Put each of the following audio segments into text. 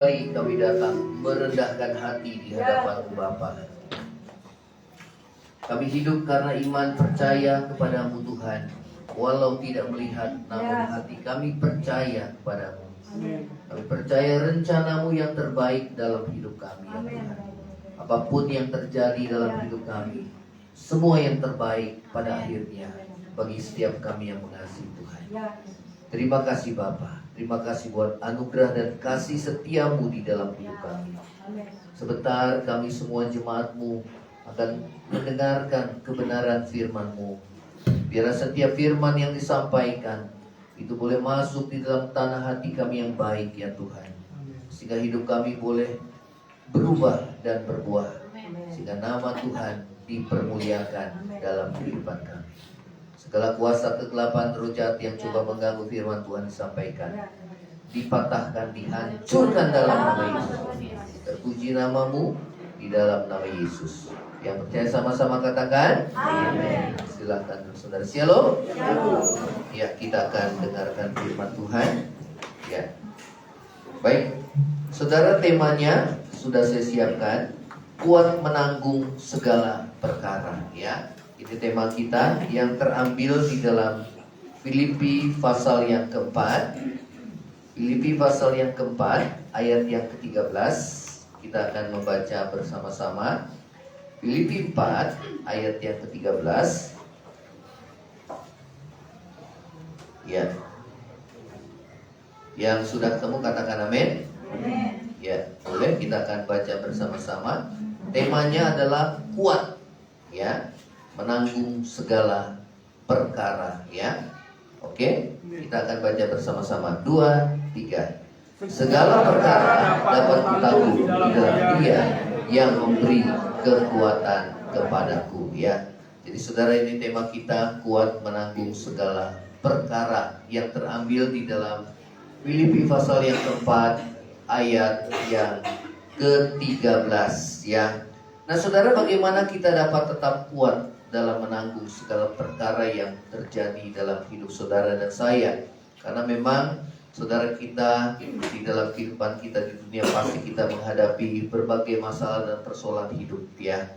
Kami datang merendahkan hati di hadapan Bapa. Kami hidup karena iman percaya kepadamu Tuhan. Walau tidak melihat, namun hati kami percaya kepadamu. Kami percaya rencanamu yang terbaik dalam hidup kami, ya Tuhan. Apapun yang terjadi dalam hidup kami, semua yang terbaik pada akhirnya bagi setiap kami yang mengasihi Tuhan. Terima kasih Bapa. Terima kasih buat anugerah dan kasih setiamu di dalam hidup kami. Sebentar kami semua jemaatmu akan mendengarkan kebenaran firman-Mu. Biar setiap firman yang disampaikan itu boleh masuk di dalam tanah hati kami yang baik, ya Tuhan. Sehingga hidup kami boleh berubah dan berbuah. Sehingga nama Tuhan dipermuliakan dalam kehidupan kami. Segala kuasa kegelapan roh jahat yang coba mengganggu firman Tuhan disampaikan, dipatahkan, dihancurkan dalam nama Yesus. Terpuji namamu di dalam nama Yesus. Yang percaya sama-sama katakan amin. Silakan saudara. Shalom. Ya, kita akan dengarkan firman Tuhan. Ya. Baik. Saudara, temanya sudah saya siapkan, kuat menanggung segala perkara, ya. Ini tema kita yang terambil di dalam Filipi pasal yang keempat. Filipi pasal yang keempat ayat yang ke-13. Kita akan membaca bersama-sama Filipi 4 ayat yang ke-13. Ya. Yang sudah ketemu katakan amin. Ya, boleh kita akan baca bersama-sama. Temanya adalah kuat, ya, menanggung segala perkara, ya. Oke, kita akan baca bersama-sama. 2, 3. Segala perkara dapat kutahui di dalam Dia yang memberi kekuatan kepadaku, ya. Jadi saudara, ini tema kita, kuat menanggung segala perkara, yang terambil di dalam Filipi pasal yang keempat ayat yang ke-13, ya. Nah saudara, bagaimana kita dapat tetap kuat dalam menanggung segala perkara yang terjadi dalam hidup saudara dan saya? Karena memang saudara, kita di dalam kehidupan kita di dunia pasti kita menghadapi berbagai masalah dan persoalan hidup, ya.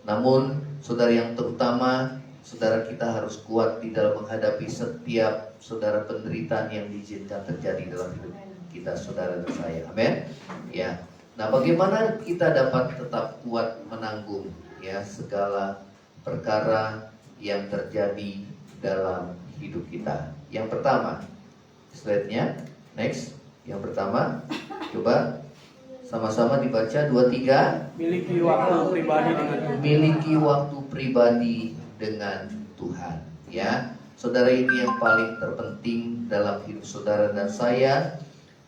Namun saudara, yang terutama saudara, kita harus kuat di dalam menghadapi setiap saudara penderitaan yang diizinkan terjadi dalam hidup kita, saudara dan saya. Amin. Ya. Nah, bagaimana kita dapat tetap kuat menanggung, ya, segala perkara yang terjadi dalam hidup kita? Yang pertama, slide-nya next. Yang pertama, coba sama-sama dibaca 2, 3. Miliki waktu pribadi dengan Tuhan. Miliki waktu pribadi dengan Tuhan, ya. Saudara, ini yang paling terpenting dalam hidup saudara dan saya,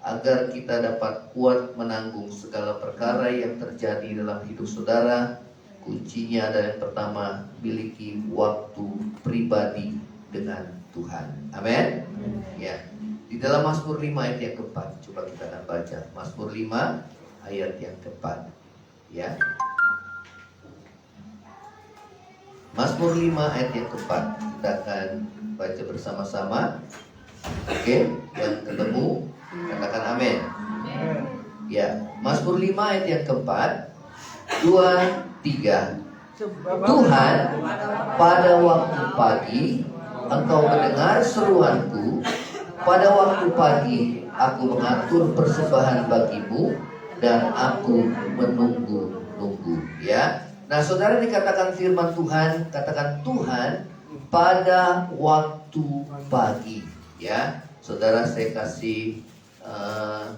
agar kita dapat kuat menanggung segala perkara yang terjadi dalam hidup saudara. Kuncinya adalah yang pertama, miliki waktu pribadi dengan Tuhan. Amin. Ya. Di dalam Mazmur 5 ayat yang keempat, coba kita akan baca Mazmur 5 ayat yang keempat, ya. Mazmur 5 ayat yang keempat, kita akan baca bersama-sama. Oke, yang ketemu katakan amin. Ya, Mazmur 5 ayat yang keempat. 2, 3. Tuhan, pada waktu pagi Engkau mendengar seruanku. Pada waktu pagi aku mengatur persembahan bagimu, dan aku menunggu-nunggu, ya. Nah saudara, dikatakan firman Tuhan, katakan Tuhan pada waktu pagi, ya. Saudara, saya kasih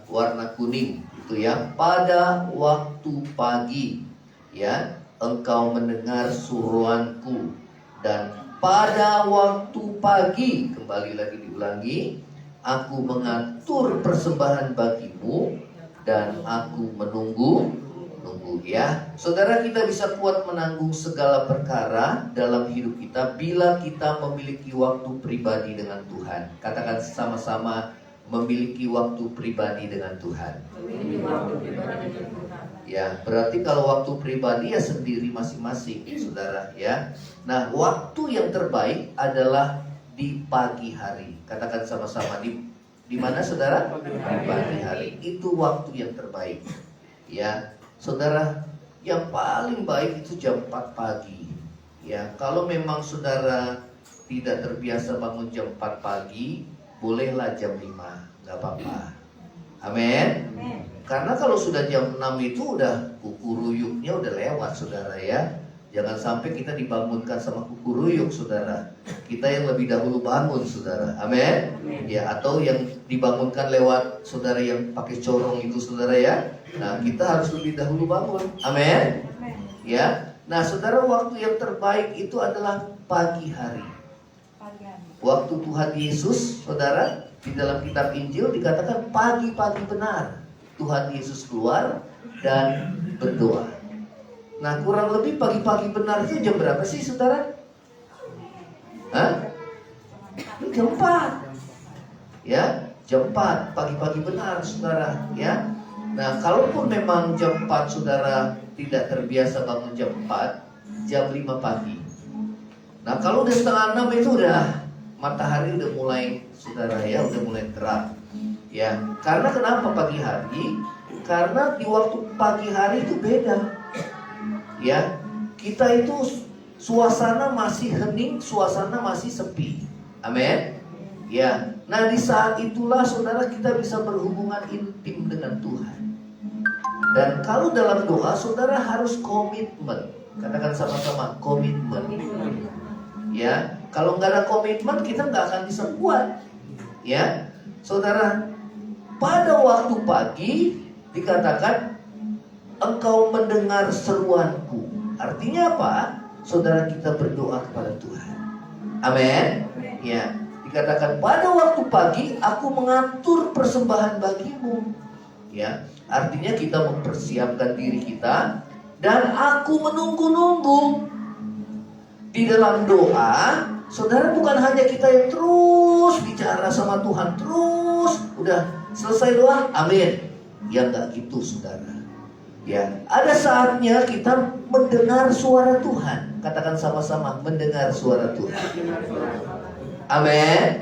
warna kuning itu, ya. Pada waktu pagi, ya, Engkau mendengar suruanku, dan pada waktu pagi, kembali lagi diulangi, aku mengatur persembahan bagimu, dan aku menunggu, ya. Saudara, kita bisa kuat menanggung segala perkara dalam hidup kita bila kita memiliki waktu pribadi dengan Tuhan. Katakan sama-sama, memiliki waktu pribadi dengan Tuhan. Ya, berarti kalau waktu pribadi ya sendiri masing-masing, saudara, ya. Nah, waktu yang terbaik adalah di pagi hari. Katakan sama-sama, di Di mana saudara? Pagi hari. Itu waktu yang terbaik. Ya, saudara, yang paling baik itu jam 4 pagi. Ya, kalau memang saudara tidak terbiasa bangun jam 4 pagi, bolehlah jam 5, nggak apa-apa. Amin. Karena kalau sudah jam 6 itu udah kukuruyuknya udah lewat, saudara ya. Jangan sampai kita dibangunkan sama kukuruyuk, saudara. Kita yang lebih dahulu bangun, saudara. Amin. Ya, atau yang dibangunkan lewat saudara yang pakai corong itu, saudara ya. Nah, kita harus lebih dahulu bangun. Amin. Ya. Nah, saudara, waktu yang terbaik itu adalah pagi hari. Waktu Tuhan Yesus, saudara, di dalam kitab Injil dikatakan pagi-pagi benar Tuhan Yesus keluar dan berdoa. Nah, kurang lebih pagi-pagi benar itu jam berapa sih, saudara? Hah? Jam 4. Ya, jam 4 pagi-pagi benar, saudara, ya. Nah, kalaupun memang jam 4 saudara tidak terbiasa bangun jam 4, jam 5 pagi. Nah, kalau udah setengah 6 itu udah matahari udah mulai, saudara ya, udah mulai terang. Ya, karena kenapa pagi hari? Karena di waktu pagi hari itu beda. Ya, kita itu suasana masih hening, suasana masih sepi. Amin. Ya, nah di saat itulah saudara kita bisa berhubungan intim dengan Tuhan. Dan kalau dalam doa saudara harus komitmen. Katakan sama-sama, komitmen. Ya, kalau nggak ada komitmen kita nggak akan bisa kuat. Ya, saudara, pada waktu pagi dikatakan engkau mendengar seruanku. Artinya apa? Saudara kita berdoa kepada Tuhan. Amin. Ya, dikatakan pada waktu pagi aku mengatur persembahan bagimu. Ya, artinya kita mempersiapkan diri kita dan aku menunggu-nunggu. Di dalam doa, saudara, bukan hanya kita yang terus bicara sama Tuhan, terus udah selesai doa, amin. Ya enggak gitu, saudara. Ya, ada saatnya kita mendengar suara Tuhan. Katakan sama-sama, mendengar suara Tuhan. Amin.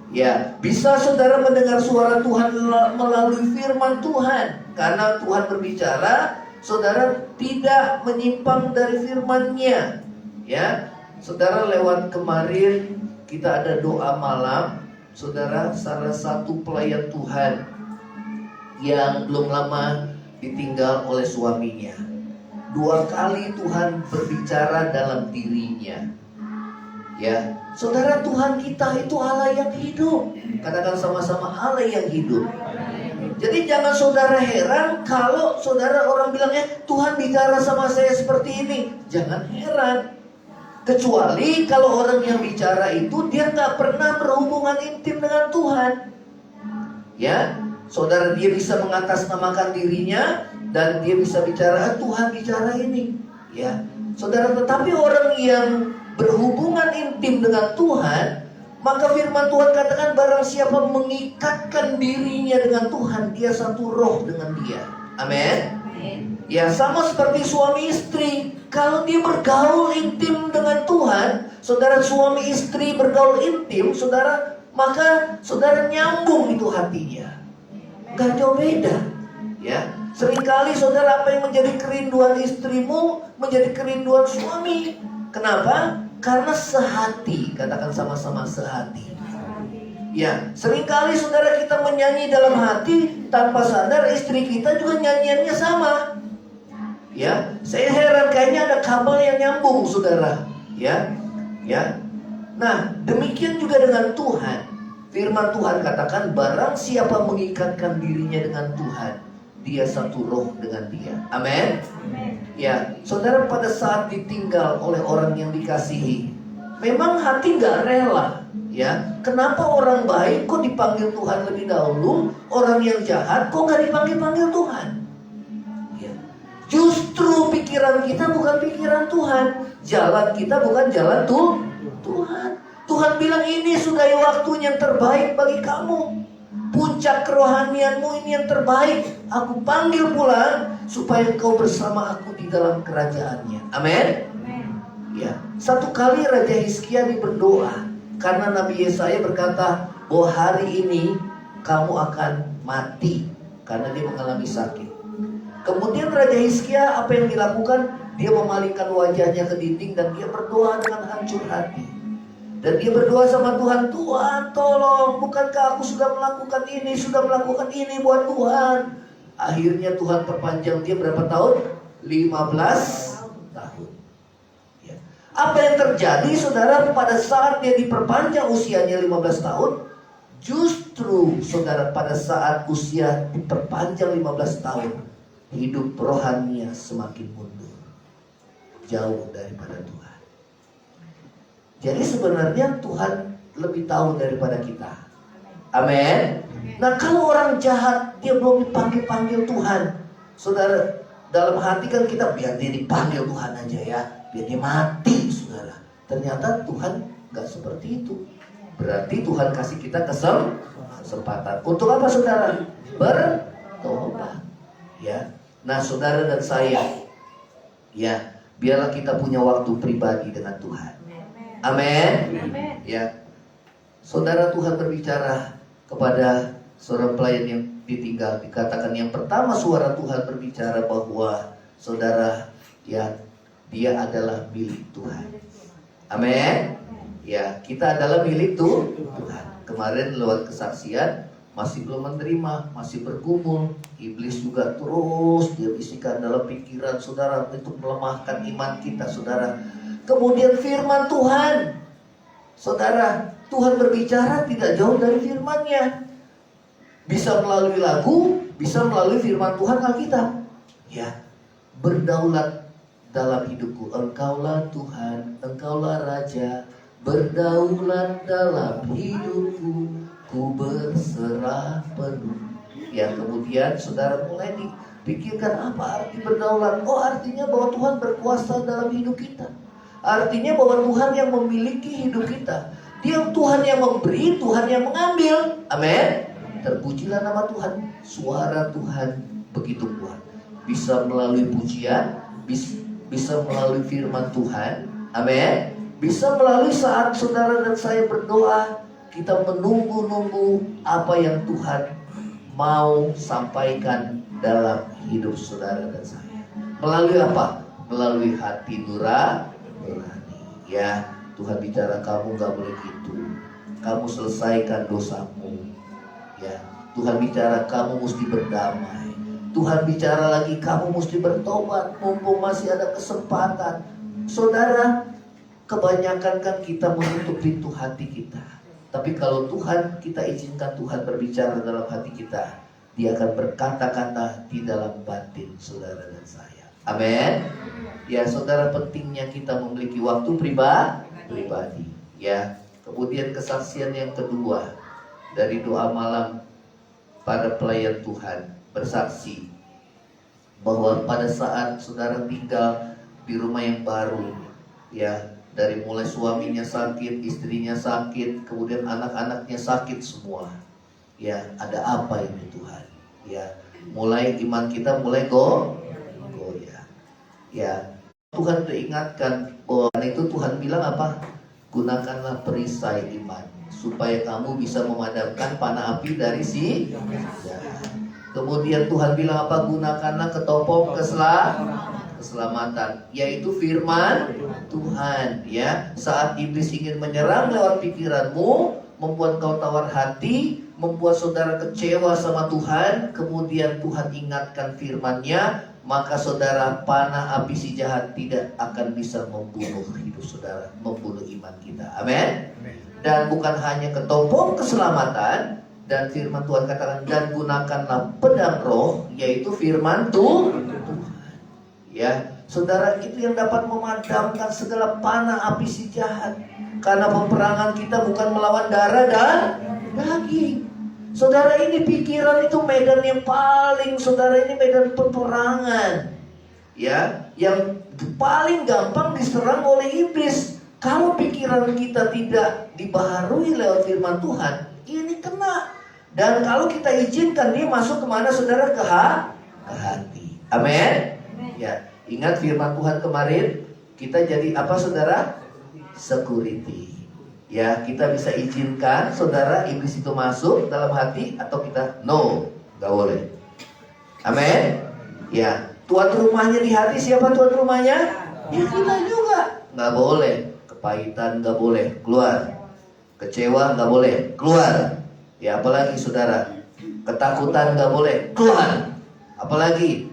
Ya, bisa saudara mendengar suara Tuhan melalui firman Tuhan. Karena Tuhan berbicara, saudara tidak menyimpang dari firman-Nya. Ya, saudara, lewat kemarin kita ada doa malam. Saudara, salah satu pelayan Tuhan yang belum lama ditinggal oleh suaminya. 2 kali Tuhan berbicara dalam dirinya. Ya, saudara, Tuhan kita itu Allah yang hidup. Katakan sama-sama, Allah yang hidup. Jadi jangan saudara heran kalau saudara orang bilang, Tuhan bicara sama saya seperti ini. Jangan heran. Kecuali kalau orang yang bicara itu dia nggak pernah berhubungan intim dengan Tuhan. Ya, saudara, dia bisa mengatasnamakan dirinya dan dia bisa bicara, Tuhan bicara ini. Ya, saudara, tetapi orang yang berhubungan intim dengan Tuhan, maka firman Tuhan katakan barang siapa mengikatkan dirinya dengan Tuhan, dia satu roh dengan dia. Amin. Ya, sama seperti suami istri. Kalau dia bergaul intim dengan Tuhan, saudara, suami istri bergaul intim, saudara, maka saudara nyambung itu hatinya. Gak jauh beda. Ya, seringkali saudara, apa yang menjadi kerinduan istrimu menjadi kerinduan suami. Kenapa? Karena sehati. Katakan sama-sama, sehati. Ya, seringkali saudara kita menyanyi dalam hati, tanpa sadar istri kita juga nyanyiannya sama. Ya, saya heran, kayaknya ada kabel yang nyambung, saudara. Ya, ya. Nah, demikian juga dengan Tuhan. Firman Tuhan katakan barang siapa mengikatkan dirinya dengan Tuhan, dia satu roh dengan dia. Amin. Ya, saudara, pada saat ditinggal oleh orang yang dikasihi, memang hati gak rela. Ya, kenapa orang baik kok dipanggil Tuhan lebih dahulu, orang yang jahat kok gak dipanggil-panggil Tuhan? Ya, justru pikiran kita bukan pikiran Tuhan, jalan kita bukan jalan Tuhan. Tuhan bilang ini sudah waktunya yang terbaik bagi kamu. Puncak kerohanianmu ini yang terbaik. Aku panggil pulang supaya engkau bersama aku di dalam kerajaannya. Amin. Ya, satu kali Raja Hizkia berdoa karena Nabi Yesaya berkata bahwa hari ini kamu akan mati karena dia mengalami sakit. Kemudian Raja Hizkia apa yang dilakukan? Dia memalingkan wajahnya ke dinding dan dia berdoa dengan hancur hati. Dan dia berdoa sama Tuhan, Tuhan tolong, bukankah aku sudah melakukan ini buat Tuhan. Akhirnya Tuhan perpanjang dia berapa tahun? 15 tahun. Ya. Apa yang terjadi saudara pada saat dia diperpanjang usianya 15 tahun? Justru saudara pada saat usia diperpanjang 15 tahun, hidup rohaninya semakin mundur, jauh daripada Tuhan. Jadi sebenarnya Tuhan lebih tahu daripada kita. Amin. Nah kalau orang jahat dia belum dipanggil Tuhan, saudara, dalam hati kan kita biar dia dipanggil Tuhan aja ya, biar dia mati saudara. Ternyata Tuhan gak seperti itu. Berarti Tuhan kasih kita kesempatan. Untuk apa saudara? Bertobat. Ya. Nah saudara dan saya, ya, biarlah kita punya waktu pribadi dengan Tuhan. Amin. Ya, saudara, Tuhan berbicara kepada seorang pelayan yang ditinggal. Dikatakan yang pertama suara Tuhan berbicara bahwa saudara, ya, dia adalah milik Tuhan. Amin. Ya, kita adalah milik Tuhan. Kemarin lewat kesaksian masih belum menerima, masih bergumul. Iblis juga terus dia bisikan dalam pikiran saudara untuk melemahkan iman kita, saudara. Kemudian firman Tuhan, saudara, Tuhan berbicara tidak jauh dari firman-Nya. Bisa melalui lagu, bisa melalui firman Tuhan Alkitab. Ya, berdaulat dalam hidupku. Engkaulah Tuhan, Engkaulah Raja, berdaulat dalam hidupku, ku berserah penuh. Ya, kemudian saudara mulai dipikirkan apa arti berdaulat. Oh, artinya bahwa Tuhan berkuasa dalam hidup kita. Artinya bahwa Tuhan yang memiliki hidup kita. Dia Tuhan yang memberi, Tuhan yang mengambil. Amin. Terpujilah nama Tuhan. Suara Tuhan begitu kuat. Bisa melalui pujian, bisa melalui firman Tuhan. Amin. Bisa melalui saat saudara dan saya berdoa, kita menunggu-nunggu apa yang Tuhan mau sampaikan dalam hidup saudara dan saya. Melalui apa? Melalui hati nurani. Ya, Tuhan bicara, kamu gak boleh gitu, kamu selesaikan dosamu. Ya, Tuhan bicara kamu mesti berdamai. Tuhan bicara lagi kamu mesti bertobat, mumpung masih ada kesempatan. Saudara, kebanyakan kan kita menutup pintu hati kita. Tapi kalau Tuhan, kita izinkan Tuhan berbicara dalam hati kita, Dia akan berkata-kata di dalam batin saudara dan saya. Amin. Ya, saudara, pentingnya kita memiliki waktu pribadi. Ya. Kemudian kesaksian yang kedua dari doa malam para pelayan Tuhan bersaksi bahwa pada saat saudara tinggal di rumah yang baru, ya, dari mulai suaminya sakit, istrinya sakit, kemudian anak-anaknya sakit semua. Ya, ada apa ini Tuhan? Ya, mulai iman kita mulai goyah. Ya, Tuhan ingatkan bahwa itu Tuhan bilang apa? Gunakanlah perisai iman supaya kamu bisa memadamkan panah api dari si jahat. Kemudian Tuhan bilang apa? Gunakanlah ketopong keselamatan, yaitu firman Tuhan. Ya, saat iblis ingin menyerang lewat pikiranmu, membuat kau tawar hati, membuat saudara kecewa sama Tuhan, kemudian Tuhan ingatkan firman-Nya, maka saudara, panah api si jahat tidak akan bisa membunuh hidup saudara, membunuh iman kita. Amin. Dan bukan hanya ketopong keselamatan, dan firman Tuhan katakan, dan gunakanlah pedang roh, yaitu firman Tuhan. Ya, saudara, itu yang dapat memadamkan segala panah api si jahat. Karena peperangan kita bukan melawan darah dan daging. Saudara, ini pikiran itu medan yang paling, saudara, ini medan peperangan. Ya, yang paling gampang diserang oleh iblis. Kalau pikiran kita tidak dibaharui lewat firman Tuhan, ini kena. Dan kalau kita izinkan dia masuk kemana saudara? Ke hati. Amin. Ya, ingat firman Tuhan kemarin, kita jadi apa saudara? Security. Ya, kita bisa izinkan saudara iblis itu masuk dalam hati, atau kita no, nggak boleh. Amin. Ya, tuan rumahnya di hati siapa tuan rumahnya? Ya kita juga. Nggak boleh. Kepahitan nggak boleh keluar. Kecewa nggak boleh keluar. Ya, apalagi saudara, ketakutan nggak boleh keluar. Apalagi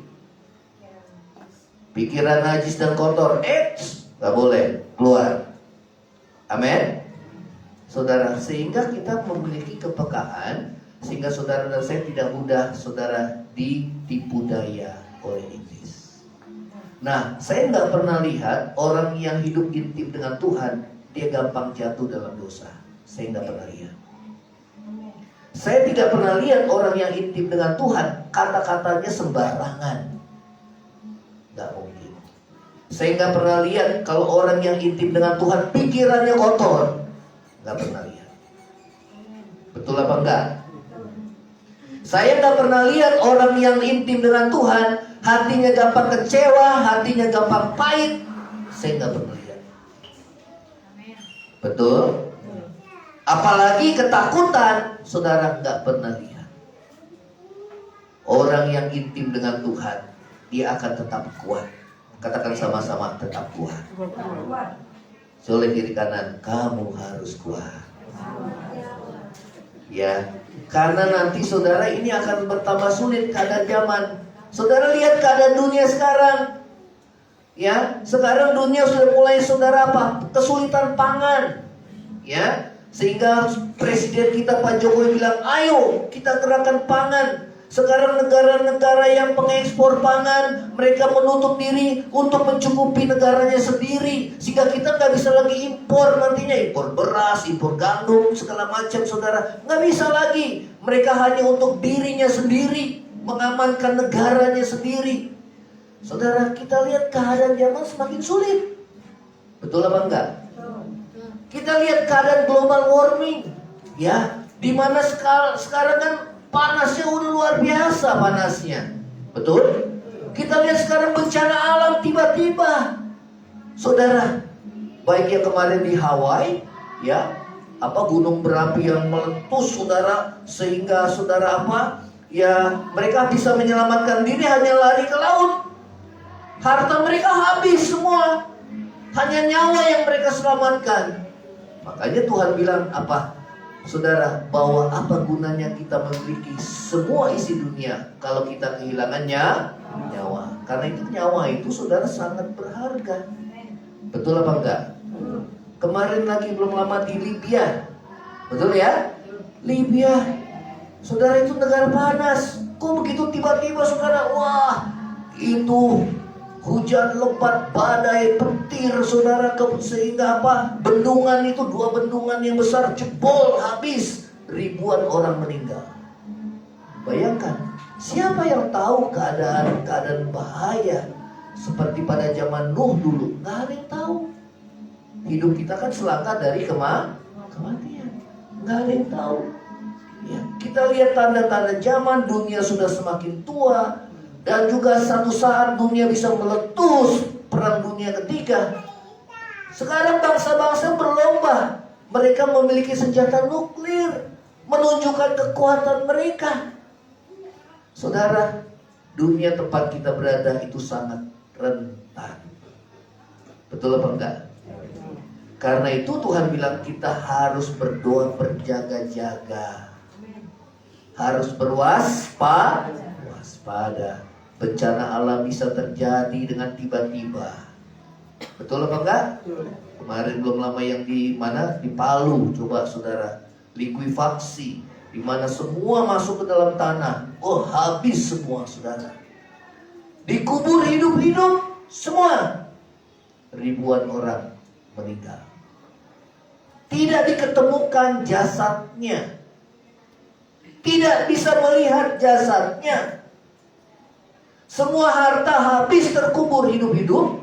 pikiran najis dan kotor, nggak boleh keluar. Amin. Saudara, sehingga kita memiliki kepekaan, sehingga saudara dan saya tidak mudah saudara ditipu daya oleh iblis. Nah, saya nggak pernah lihat orang yang hidup intim dengan Tuhan dia gampang jatuh dalam dosa. Saya nggak pernah lihat. Saya tidak pernah lihat orang yang intim dengan Tuhan kata-katanya sembarangan. Nggak mungkin. Saya nggak pernah lihat kalau orang yang intim dengan Tuhan pikirannya kotor. Nggak pernah lihat. Betul apa enggak? Saya nggak pernah lihat orang yang intim dengan Tuhan hatinya gampang kecewa, hatinya gampang pahit. Saya nggak pernah lihat. Betul? Apalagi ketakutan, saudara nggak pernah lihat. Orang yang intim dengan Tuhan, dia akan tetap kuat. Katakan sama-sama, tetap kuat. Oleh kiri kanan, kamu harus kuat. Ya, karena nanti saudara ini akan bertambah sulit keadaan zaman. Saudara lihat keadaan dunia sekarang. Ya, sekarang dunia sudah mulai saudara apa? Kesulitan pangan. Ya, sehingga Presiden kita Pak Jokowi bilang, ayo kita gerakan pangan. Sekarang negara-negara yang pengekspor pangan, mereka menutup diri untuk mencukupi negaranya sendiri, sehingga kita nggak bisa lagi impor nantinya, impor beras, impor gandum, segala macam saudara, nggak bisa lagi. Mereka hanya untuk dirinya sendiri, mengamankan negaranya sendiri. Saudara, kita lihat keadaan zaman semakin sulit. Betul apa enggak? Kita lihat keadaan global warming, ya, dimana sekarang kan panasnya udah luar biasa panasnya. Betul? Kita lihat sekarang bencana alam tiba-tiba. Saudara, baik yang kemarin di Hawaii, ya, gunung berapi yang meletus saudara, sehingga saudara ya, mereka bisa menyelamatkan diri hanya lari ke laut. Harta mereka habis semua. Hanya nyawa yang mereka selamatkan. Makanya Tuhan bilang saudara, bahwa apa gunanya kita memiliki semua isi dunia kalau kita kehilangannya nyawa. Karena itu nyawa itu saudara sangat berharga. Betul apa enggak? Kemarin lagi belum lama di Libya. Betul ya? Libya, saudara, itu negara panas. Kok begitu tiba-tiba saudara, wah, itu hujan lebat, badai, petir saudara, sehingga bendungan itu, 2 bendungan yang besar jebol, habis, ribuan orang meninggal. Bayangkan, siapa yang tahu keadaan bahaya seperti pada zaman Nuh dulu? Nggak ada yang tahu. Hidup kita kan selangkah dari kematian. Nggak ada yang tahu. Ya, kita lihat tanda-tanda zaman, dunia sudah semakin tua. Dan juga satu saat dunia bisa meletus, perang dunia ketiga. Sekarang bangsa-bangsa berlomba. Mereka memiliki senjata nuklir, menunjukkan kekuatan mereka. Saudara, dunia tempat kita berada itu sangat rentan. Betul apa enggak? Karena itu Tuhan bilang kita harus berdoa berjaga-jaga. Harus berwaspada. Bencana alam bisa terjadi dengan tiba-tiba. Betul apa enggak? Kemarin belum lama yang di Palu, coba saudara, likuifaksi, di mana semua masuk ke dalam tanah. Oh, habis semua saudara. Dikubur hidup-hidup semua. Ribuan orang meninggal. Tidak diketemukan jasadnya. Tidak bisa melihat jasadnya. Semua harta habis, terkubur hidup-hidup,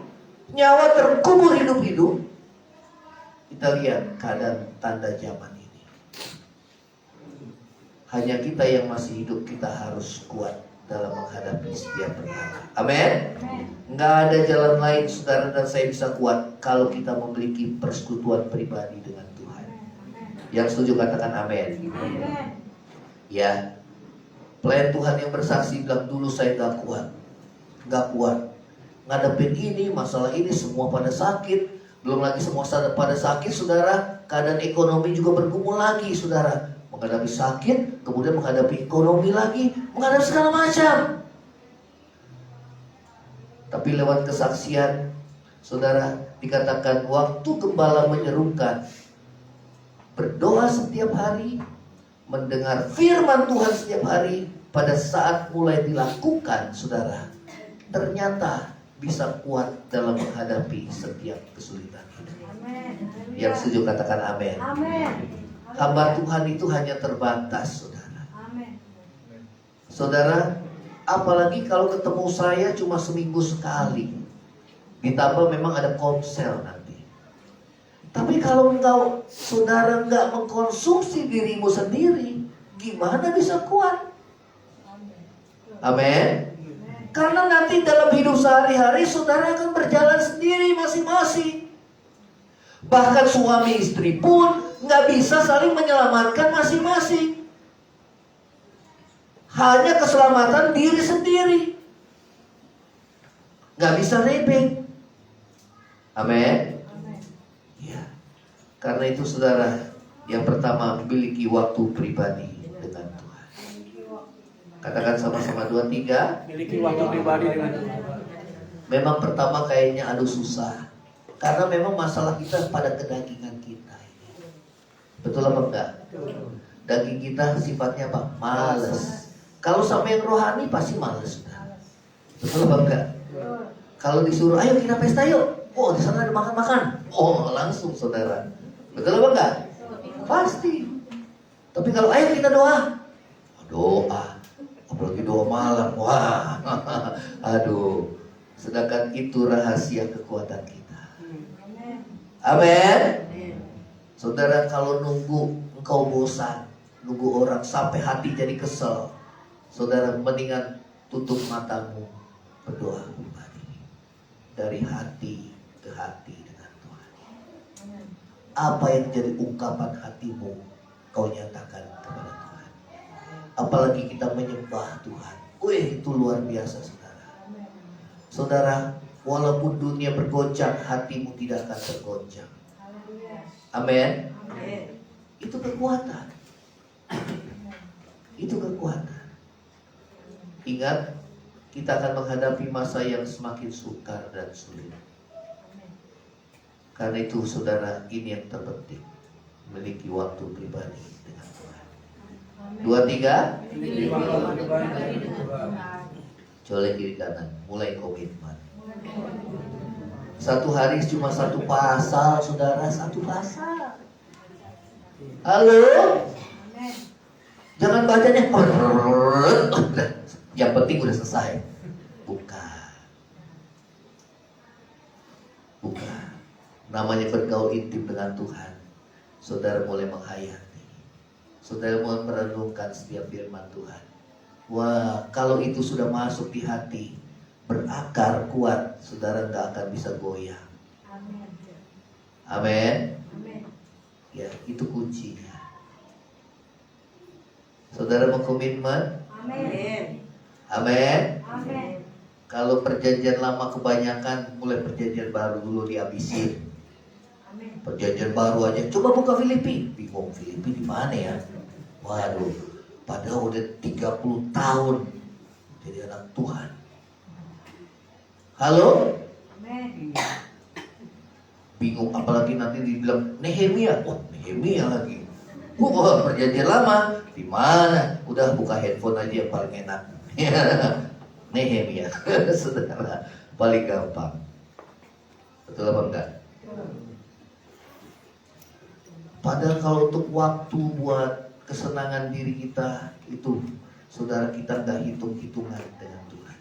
nyawa terkubur hidup-hidup. Kita lihat keadaan tanda zaman ini. Hanya kita yang masih hidup, kita harus kuat dalam menghadapi setiap perkara. Amin. Nggak ada jalan lain saudara dan saya bisa kuat kalau kita memiliki persekutuan pribadi dengan Tuhan. Yang setuju katakan amin. Ya, pelayan Tuhan yang bersaksi bilang dulu saya gak kuat ngadepin ini, masalah ini, semua pada sakit. Belum lagi semua pada sakit, saudara. Keadaan ekonomi juga bergumul lagi, saudara. Menghadapi sakit, kemudian menghadapi ekonomi lagi, menghadapi segala macam. Tapi lewat kesaksian, saudara, dikatakan waktu gembala menyerukan, berdoa setiap hari, mendengar firman Tuhan setiap hari, pada saat mulai dilakukan, saudara, ternyata bisa kuat dalam menghadapi setiap kesulitan hidup. Yang setuju katakan amin. Hamba Tuhan itu hanya terbatas, saudara. Saudara, apalagi kalau ketemu saya cuma seminggu sekali, ditambah memang ada komsel nanti. Tapi kalau engkau, saudara, nggak mengkonsumsi dirimu sendiri, gimana bisa kuat? Amin. Karena nanti dalam hidup sehari-hari saudara akan berjalan sendiri masing-masing. Bahkan suami istri pun nggak bisa saling menyelamatkan masing-masing. Hanya keselamatan diri sendiri. Nggak bisa nebeng. Amin. Ya. Karena itu saudara, yang pertama memiliki waktu pribadi dengan Tuhan. Katakan sama-sama 2, 3. Miliki waktu pribadi dengan Tuhan. Memang pertama kayaknya aduh susah. Karena memang masalah kita pada kedagingan kita. Betul apa enggak? Daging kita sifatnya apa? Males. Kalau sama yang rohani pasti males. Betul apa enggak? Kalau disuruh ayo kita pesta yuk. Oh di sana ada makan-makan. Oh langsung saudara. Betul apa enggak? Pasti. Tapi kalau ayo kita doa. Doa. Apalagi doa malam. Wah. Aduh. Sedangkan itu rahasia kekuatan kita. Amin. Saudara, kalau nunggu engkau bosan, nunggu orang sampai hati jadi kesel, saudara mendingan tutup matamu, berdoa pribadi dari hati ke hati dengan Tuhan. Apa yang jadi ungkapan hatimu kau nyatakan kepada Tuhan. Apalagi kita menyembah Tuhan. Wih, itu luar biasa saudara. Saudara, walaupun dunia bergoncang, hatimu tidak akan tergoncang. Amin. Itu kekuatan. Itu kekuatan. Ingat, kita akan menghadapi masa yang semakin sukar dan sulit. Karena itu saudara, ini yang terpenting, memiliki waktu pribadi dengan Tuhan. 2, 3. Miliki waktu pribadi dengan Tuhan. Colek kiri kanan, mulai komitmen. Satu hari cuma satu pasal, saudara, satu pasal. Halo? Jangan bacanya. Yang penting udah selesai. Bukan. Bukan. Namanya bergaul intim dengan Tuhan. Saudara mulai menghayati. Saudara mulai merenungkan setiap firman Tuhan. Wah, kalau itu sudah masuk di hati, berakar kuat, saudara nggak akan bisa goyah. Amin. Ya, itu kuncinya. Saudara berkomitmen? Amin. Amin. Amin. Kalau perjanjian lama kebanyakan, mulai perjanjian baru dulu dihabisin. Amin. Perjanjian baru aja, coba buka Filipi. Bingung Filipi di mana ya? Waduh, padahal udah 30 tahun jadi anak Tuhan. Halo? Amin. Bingung, apalagi nanti dibilang Nehemia. Wah, Nehemia lagi. Wah, perjanjian lama. Di mana? Udah buka handphone aja yang paling enak. Nehemia. Saudara, paling gampang. Betul apa enggak? Padahal kalau untuk waktu buat kesenangan diri kita itu, saudara, kita nggak hitung-hitungan dengan Tuhan.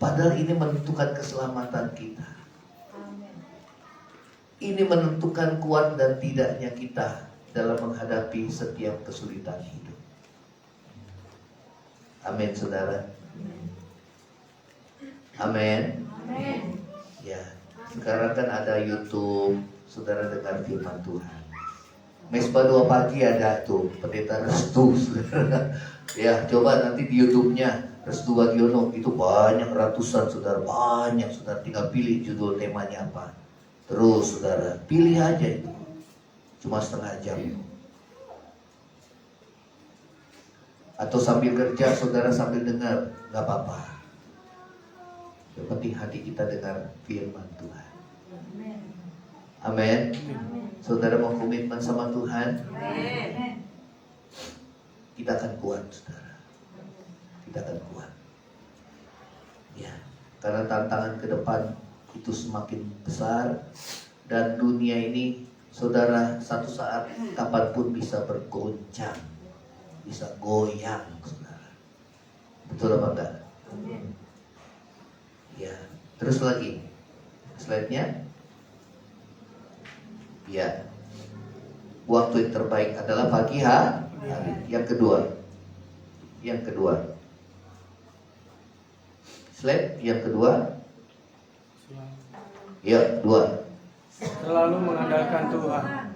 Padahal ini menentukan keselamatan kita. Ini menentukan kuat dan tidaknya kita dalam menghadapi setiap kesulitan hidup. Amin, saudara. Amin. Amin. Ya, sekarang kan ada YouTube, saudara dengar firman Tuhan. Mesbah doa pagi ada tuh, pendeta restu. Saudara. Ya, coba nanti di YouTube-nya Restu Bagiono itu banyak ratusan saudara, banyak saudara, tinggal pilih judul temanya apa. Terus saudara, pilih aja itu. Cuma setengah jam. Atau sambil kerja saudara sambil dengar, nggak apa-apa. Yang penting hati kita dengar firman Tuhan. Amin. Saudara mau komitmen sama Tuhan, kita akan kuat, saudara. Kita akan kuat. Ya, karena tantangan ke depan itu semakin besar dan dunia ini, saudara, satu saat kapanpun bisa bergoncang, bisa goyang, saudara. Betul apa enggak? Ya, terus lagi slide-nya. Ya, waktu yang terbaik adalah pagi hari. Yang kedua, slide yang kedua. Ya, 2. Selalu mengandalkan Tuhan.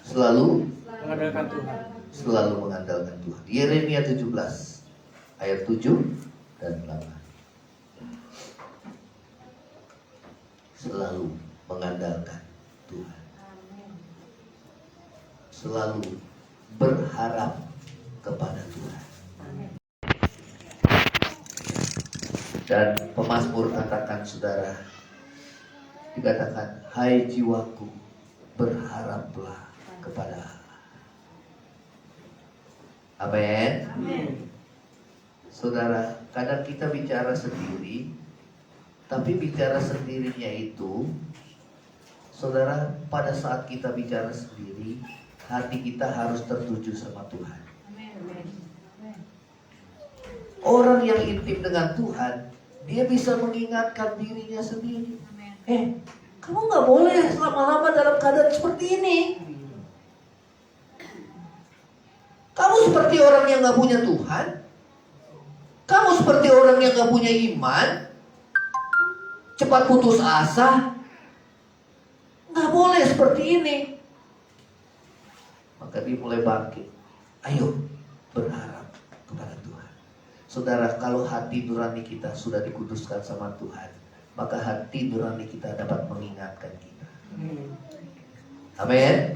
Selalu Mengandalkan Tuhan. mengandalkan Tuhan. Yeremia 17 ayat 7 dan 8. Selalu mengandalkan Tuhan. Selalu berharap kepada Tuhan. Dan pemazmur katakan, saudara, dikatakan, hai jiwaku, berharaplah kepada Allah. Amin. Saudara, kadang kita bicara sendiri, tapi bicara sendirinya itu, saudara, pada saat kita bicara sendiri, hati kita harus tertuju sama Tuhan. Orang yang intim dengan Tuhan, dia bisa mengingatkan dirinya sendiri. Kamu gak boleh lama-lama dalam keadaan seperti ini. Kamu seperti orang yang gak punya Tuhan. Kamu seperti orang yang gak punya iman. Cepat putus asa. Gak boleh seperti ini. Maka dia mulai bangkit. Ayo berharap kepada Tuhan. Saudara, kalau hati nurani kita sudah dikuduskan sama Tuhan, maka hati nurani kita dapat mengingatkan kita. Amin.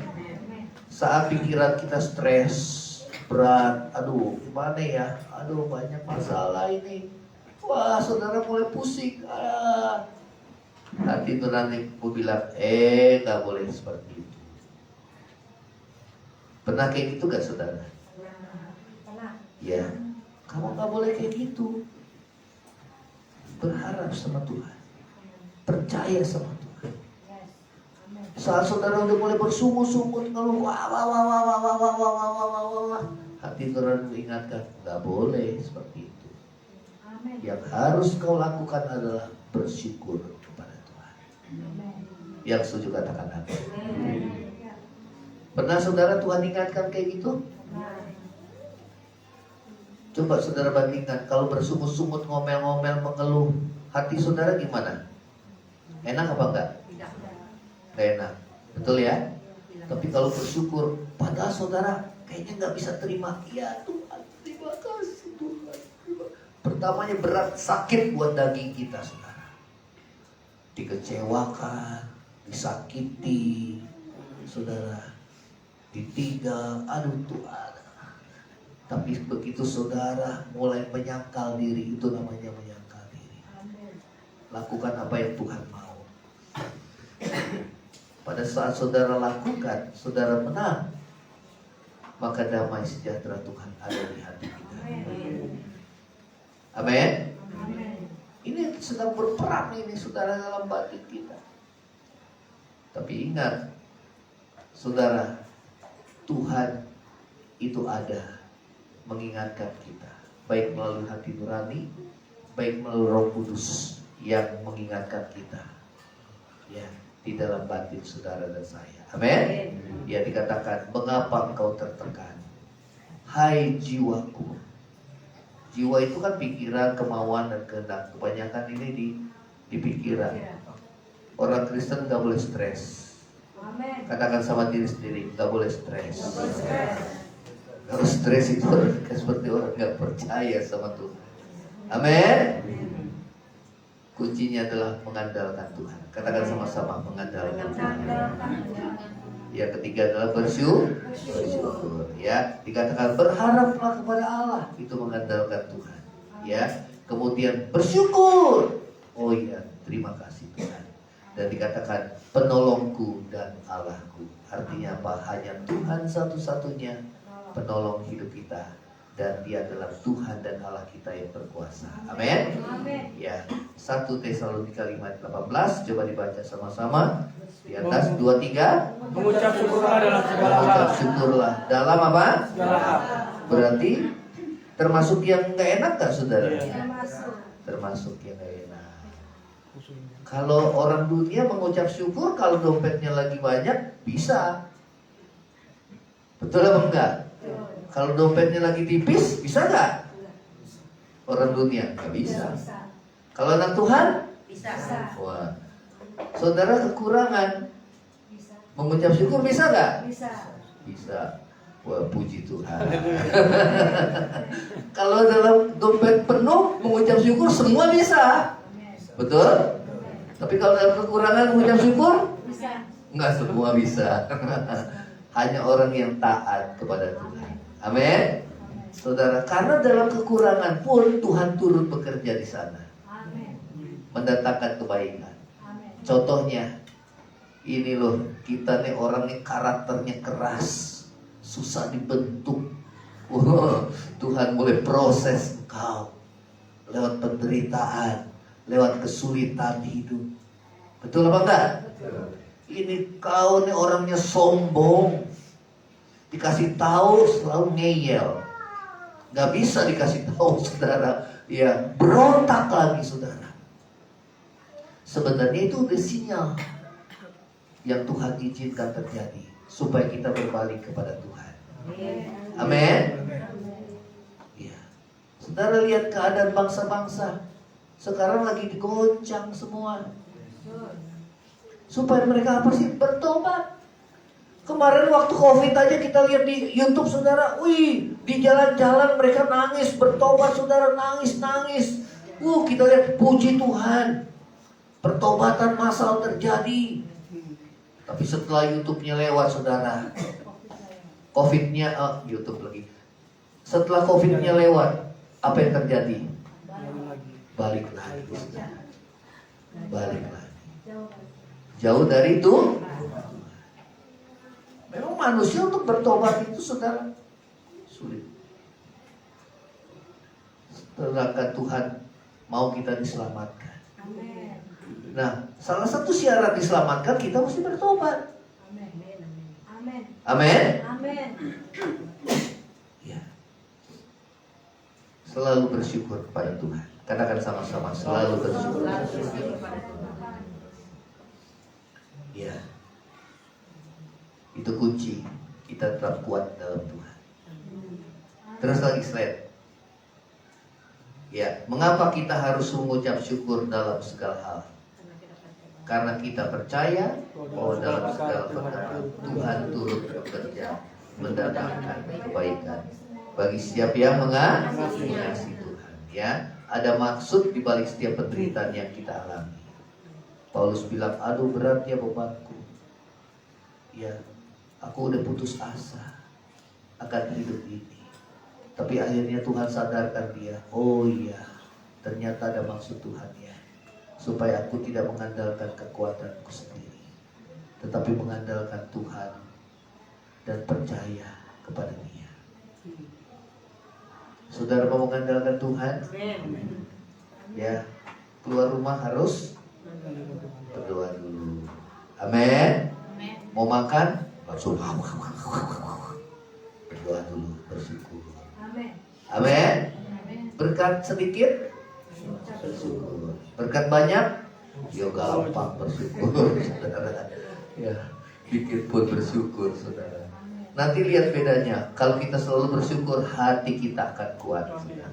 Saat pikiran kita stres, berat, aduh gimana ya, aduh banyak masalah ini, wah saudara mulai pusing, hati nurani mau bilang, gak boleh seperti itu. Pernah kayak gitu gak saudara? Ya, kamu gak boleh kayak gitu. Berharap sama Tuhan, percaya sama Tuhan. Saat saudara udah mulai bersungut-sungut ngeluh, hati nurani mengingatkan, gak boleh seperti itu. Yang harus kau lakukan adalah bersyukur kepada Tuhan. Yang setuju katakan amin. Pernah saudara Tuhan ingatkan kayak gitu? Coba saudara bandingkan, kalau bersungut-sungut, ngomel-ngomel, mengeluh, hati saudara gimana? Enak apa enggak? Gak enak, betul ya? Tapi kalau bersyukur, padahal saudara kayaknya nggak bisa terima. Ya Tuhan, terima kasih Tuhan. Pertamanya berat, sakit buat daging kita saudara. Dikecewakan, disakiti, saudara, ditinggal, aduh Tuhan. Tapi begitu saudara mulai menyangkal diri, itu namanya menyangkal diri. Lakukan apa yang Tuhan mau. Pada saat saudara lakukan, saudara menang, maka damai sejahtera Tuhan ada di hati kita. Amin. Ini sedang berperang ini saudara dalam batin kita. Tapi ingat, saudara, Tuhan itu ada mengingatkan kita, baik melalui hati nurani, baik melalui Roh Kudus yang mengingatkan kita, ya, di dalam batin saudara dan saya. Amin. Ya, dikatakan, mengapa engkau tertekan, hai jiwaku. Jiwa itu kan pikiran, kemauan dan kehendak. Kebanyakan ini di pikiran. Orang Kristen gak boleh stres. Amin. Katakan sama diri sendiri, nggak boleh stres. Stres. Kalau stres itu seperti orang nggak percaya sama Tuhan. Amin. Kuncinya adalah mengandalkan Tuhan. Katakan sama-sama, mengandalkan Tuhan. Yang ketiga adalah bersyukur. Ya, dikatakan berharaplah kepada Allah, itu mengandalkan Tuhan. Ya, kemudian bersyukur. Oh iya, terima kasih Tuhan. Dan dikatakan penolongku dan Allahku. Artinya apa? Hanya Tuhan satu-satunya penolong hidup kita, dan Dia adalah Tuhan dan Allah kita yang berkuasa. Amin. Ya, 1 Tesalonika 5:18, coba dibaca sama-sama. Di atas 2-3. Mengucap syukurlah dalam segala hal. Mengucap syukurlah dalam apa? Segala hal. Berarti termasuk yang nggak enak tak saudara? Iya. Termasuk yang nggak enak. Kalau orang dunia mengucap syukur kalau dompetnya lagi banyak bisa. Betul apa enggak? Kalau dompetnya lagi tipis, bisa nggak? Orang dunia nggak bisa. Kalau anak Tuhan, Bisa. wah, saudara kekurangan, mengucap syukur bisa nggak? Bisa. Bisa. Wah, puji Tuhan. Kalau dalam dompet penuh mengucap syukur semua bisa, betul? Tapi kalau dalam kekurangan mengucap syukur, Bisa. nggak semua bisa. Hanya orang yang taat kepada Tuhan. Amin. Saudara, karena dalam kekurangan pun Tuhan turut bekerja di sana, Amin. mendatangkan kebaikan. Amin. Contohnya, ini loh, kita nih orangnya karakternya keras, susah dibentuk. Wah, Tuhan mulai proses engkau lewat penderitaan, lewat kesulitan hidup. Betul apa enggak? Ini kau nih orangnya sombong, dikasih tahu selalu ngeyel, nggak bisa dikasih tahu saudara, ya berontak lagi saudara. Sebenarnya itu udah sinyal yang Tuhan izinkan terjadi supaya kita berbalik kepada Tuhan. Amin. Ya, saudara lihat keadaan bangsa-bangsa sekarang lagi digoncang semua. Supaya mereka apa sih? Bertobat. Kemarin waktu COVID aja kita lihat di YouTube saudara, wih, di jalan-jalan mereka nangis, bertobat saudara, nangis. Kita lihat, puji Tuhan, pertobatan massal terjadi. Tapi setelah YouTube-nya lewat saudara, COVID-nya, YouTube lagi. Setelah COVID-nya lewat, apa yang terjadi? Balik lagi saudara. Balik lagi. Jauh dari itu. Memang manusia untuk bertobat itu saudara sulit. Sedangkan Tuhan mau kita diselamatkan. Amin. Nah, salah satu syarat diselamatkan kita mesti bertobat. Amin. Amin. Amin. Amin. Ya. Selalu bersyukur kepada Tuhan. Katakan sama-sama, selalu bersyukur. Ya. Itu kunci kita tetap kuat dalam Tuhan. Terus lagi slide. Ya, mengapa kita harus mengucap syukur dalam segala hal? Karena kita percaya bahwa dalam segala perkara Tuhan turut bekerja mendatangkan kebaikan bagi setiap yang mengasihi Tuhan. Ya, ada maksud di balik setiap penderitaan yang kita alami. Paulus bilang, aduh berat ya bebanku. Ya, aku udah putus asa akan hidup ini. Tapi akhirnya Tuhan sadarkan dia, oh iya, ternyata ada maksud Tuhan ya. Supaya aku tidak mengandalkan kekuatanku sendiri, tetapi mengandalkan Tuhan dan percaya kepada Dia. Saudara mau mengandalkan Tuhan? Ya, keluar rumah harus berdoa dulu. Amin. Mau makan langsung berdoa dulu, bersyukur. Amin. Berkat sedikit bersyukur. Berkat banyak ya gampang bersyukur saudara. Ya, dikit pun bersyukur saudara. Nanti lihat bedanya. Kalau kita selalu bersyukur, hati kita akan kuat saudara.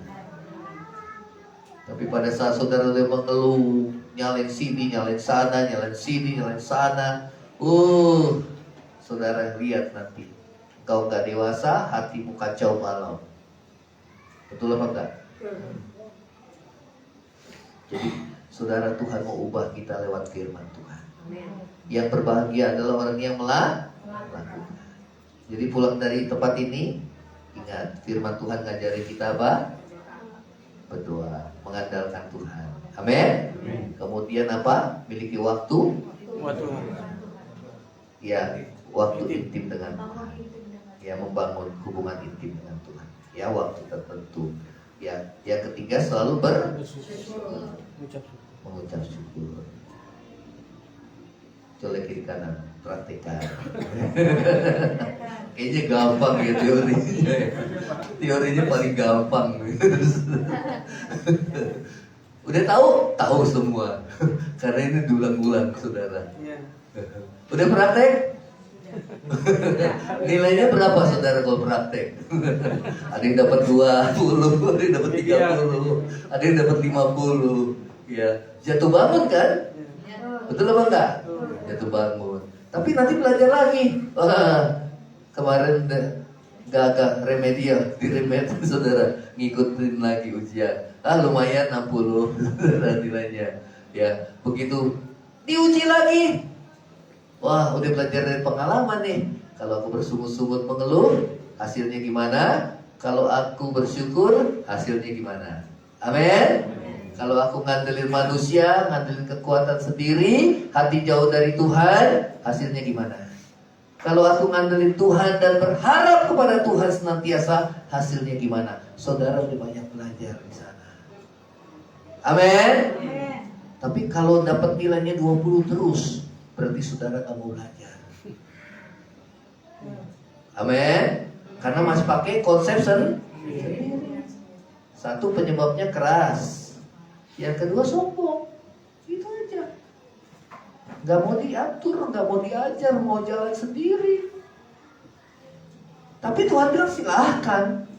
Tapi pada saat saudara udah mengeluh, nyalain sini, nyalain sana, nyalain sini, nyalain sana, Saudara lihat nanti. Kau gak dewasa, hatimu kacau balau. Betul apa enggak? Jadi saudara, Tuhan mau ubah kita lewat firman Tuhan. Yang berbahagia adalah orang yang melakukan. Jadi pulang dari tempat ini, ingat firman Tuhan ngajarin kita apa? Berdoa, mengandalkan Tuhan. Amin. Kemudian apa? Miliki waktu. Waktu. Ya, waktu intim dengan Tuhan. Ya, membangun hubungan intim dengan Tuhan. Ya, waktu tertentu. Ya, yang ketiga selalu mengucap syukur. Colek kiri kanan, praktekkan. Kayaknya gampang ya teorinya. Teorinya paling gampang. Udah tahu semua. Karena ini diulang-ulang, saudara. Udah praktek? Nilainya berapa saudara kalau praktek? Ada yang dapat 20, ada yang dapat 30, ada yang dapat 50. Ya, jatuh bangun kan? Betul apa enggak? Jatuh bangun. Tapi nanti belajar lagi. Wah, kemarin gak remedial, diremedi saudara, ngikutin lagi ujian. Lumayan 60 saudara nilainya. Ya, begitu diuji lagi. Wah, udah belajar dari pengalaman nih. Kalau aku bersungut-sungut mengeluh, hasilnya gimana? Kalau aku bersyukur, hasilnya gimana? Amin. Kalau aku ngandelin manusia, ngandelin kekuatan sendiri, hati jauh dari Tuhan, hasilnya gimana? Kalau aku ngandelin Tuhan dan berharap kepada Tuhan senantiasa, hasilnya gimana? Saudara udah banyak belajar di sana. Amin. Tapi kalau dapat nilainya 20 terus, berarti saudara gak mau belajar. Amin. Karena masih pakai konsep sendiri. Satu, penyebabnya keras. Yang kedua, sombong. Itu aja. Gak mau diatur, gak mau diajar, mau jalan sendiri. Tapi Tuhan bilang silahkan.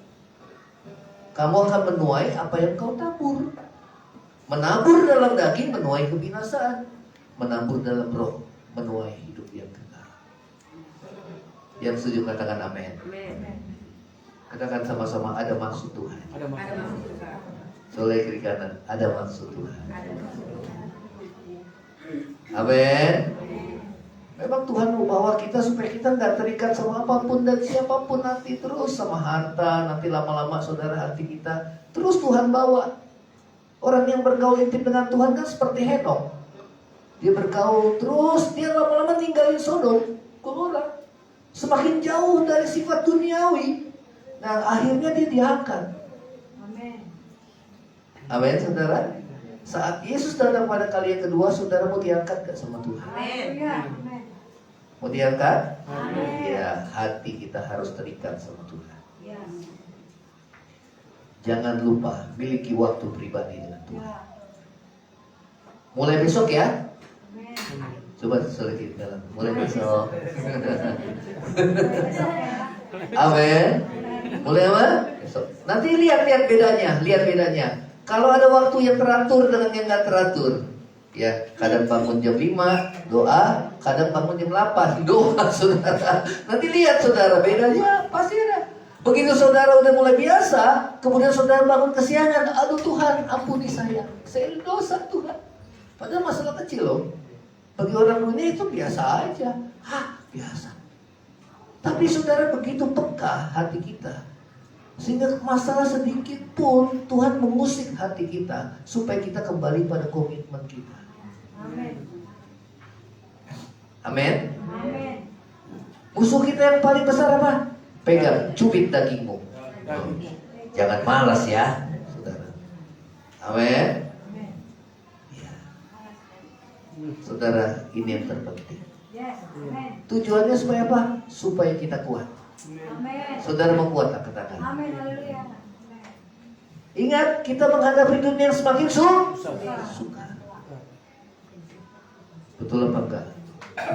Kamu akan menuai apa yang kau tabur. Menabur dalam daging menuai kebinasaan. Menabur dalam roh menuai hidup yang kekal. Yang setuju katakan amin. Katakan sama-sama, ada maksud Tuhan. Ada maksud. Soleh kiri kanan, ada maksud Tuhan. Amin. Memang Tuhan mau bawa kita supaya kita nggak terikat sama apapun dan siapapun nanti, terus sama harta. Nanti lama-lama saudara, hati kita terus Tuhan bawa. Orang yang bergaul intim dengan Tuhan kan seperti Henok. Dia bergaul terus, dia lama-lama tinggalin Sodom, Gomora. Semakin jauh dari sifat duniawi. Nah, akhirnya dia diangkat. Amin, saudara. Saat Yesus datang pada kali yang kedua, saudara mau diangkat gak sama Tuhan? Amin. Mau diangkat? Amin. Ya, hati kita harus terikat sama Tuhan. Ya. Jangan lupa miliki waktu pribadi dengan Tuhan. Mulai besok ya. Coba selesai dalam. Mulai besok. Amin. Mulai apa? Besok. Nanti lihat bedanya. Kalau ada waktu yang teratur dengan yang nggak teratur, ya kadang bangun jam 5 doa, kadang bangun jam 8 doa, saudara. Nanti lihat saudara, bedanya pasti ada. Begitu saudara udah mulai biasa, kemudian saudara bangun kesiangan, aduh Tuhan ampuni saya dosa Tuhan. Padahal masalah kecil loh. Bagi orang dunia itu biasa aja, biasa. Tapi saudara, begitu peka hati kita, sehingga masalah sedikit pun Tuhan mengusik hati kita supaya kita kembali pada komitmen kita. Amin. Amin. Amin. Musuh kita yang paling besar apa? Pegang, cubit dagingmu. Jangan malas ya, saudara. Amin. Ya. Saudara, ini yang terpenting. Yes. Amin. Tujuannya supaya apa? Supaya kita kuat. Amin. Saudara mau kuat, katakan. Amin. Haleluya. Ingat, kita menghadapi dunia yang semakin suka. Betul apa enggak?